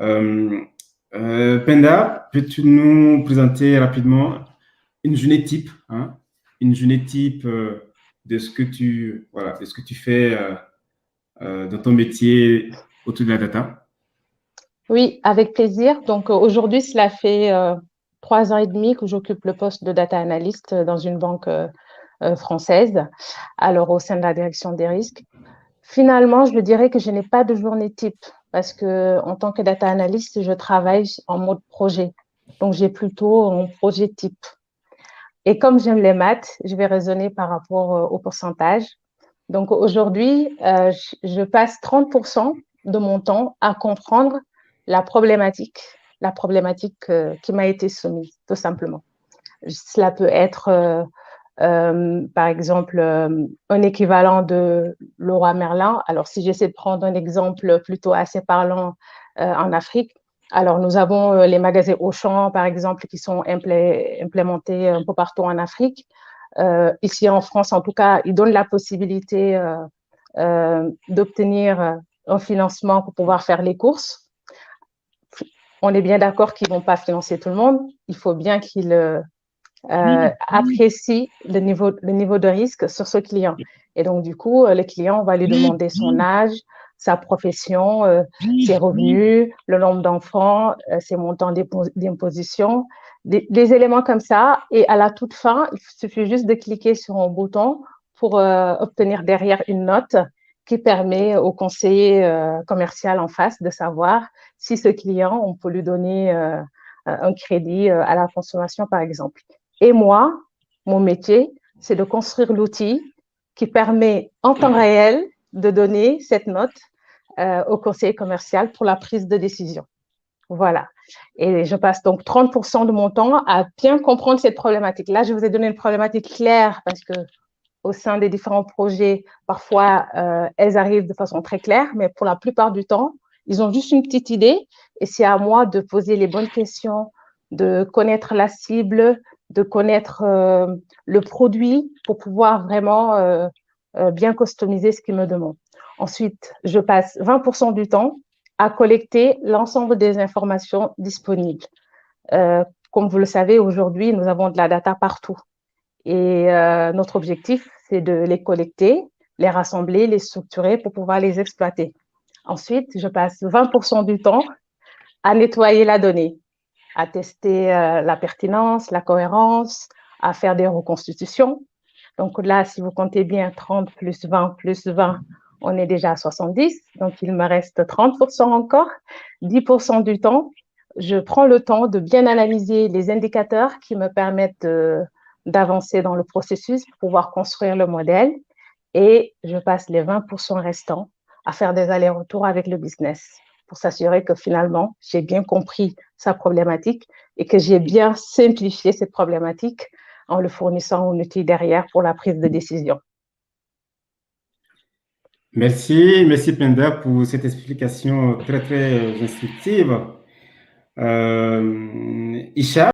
Euh, Penda, peux-tu nous présenter rapidement une journée type, hein, une journée type de ce que tu, voilà, de ce que tu fais dans ton métier autour de la data? Oui, avec plaisir. Donc aujourd'hui, cela fait 3 ans et demi que j'occupe le poste de data analyst dans une banque française, alors au sein de la direction des risques. Finalement, je dirais que je n'ai pas de journée type parce que en tant que data analyst, je travaille en mode projet. Donc j'ai plutôt un projet type. Et comme j'aime les maths, je vais raisonner par rapport au pourcentage. Donc aujourd'hui, je passe 30% de mon temps à comprendre la problématique, la problématique qui m'a été soumise, tout simplement. Cela peut être, par exemple, un équivalent de Leroy Merlin. Alors, si j'essaie de prendre un exemple plutôt assez parlant en Afrique, alors nous avons les magasins Auchan, par exemple, qui sont implémentés un peu partout en Afrique. Ici en France, en tout cas, ils donnent la possibilité d'obtenir un financement pour pouvoir faire les courses. On est bien d'accord qu'ils ne vont pas financer tout le monde. Il faut bien qu'ils apprécient le niveau de risque sur ce client. Et donc, du coup, le client va lui demander son âge, sa profession, ses revenus, le nombre d'enfants, ses montants d'imposition, des éléments comme ça. Et à la toute fin, il suffit juste de cliquer sur un bouton pour obtenir derrière une note qui permet au conseiller commercial en face de savoir si ce client, on peut lui donner un crédit à la consommation, par exemple. Et moi, mon métier, c'est de construire l'outil qui permet en temps réel de donner cette note au conseiller commercial pour la prise de décision. Voilà. Et je passe donc 30% de mon temps à bien comprendre cette problématique. Là, je vous ai donné une problématique claire parce que au sein des différents projets, parfois, elles arrivent de façon très claire, mais pour la plupart du temps, ils ont juste une petite idée et c'est à moi de poser les bonnes questions, de connaître la cible, de connaître le produit pour pouvoir vraiment bien customiser ce qu'ils me demandent. Ensuite, je passe 20% du temps à collecter l'ensemble des informations disponibles. Comme vous le savez, aujourd'hui, nous avons de la data partout. Et notre objectif, c'est de les collecter, les rassembler, les structurer pour pouvoir les exploiter. Ensuite, je passe 20% du temps à nettoyer la donnée, à tester la pertinence, la cohérence, à faire des reconstitutions. Donc là, si vous comptez bien 30 plus 20, on est déjà à 70. Donc il me reste 30% encore. 10% du temps, je prends le temps de bien analyser les indicateurs qui me permettent d'avancer dans le processus pour pouvoir construire le modèle. Et je passe les 20% restants à faire des allers-retours avec le business pour s'assurer que finalement, j'ai bien compris sa problématique et que j'ai bien simplifié cette problématique en le fournissant un outil derrière pour la prise de décision. Merci, merci Penda pour cette explication très, très instructive. Isha?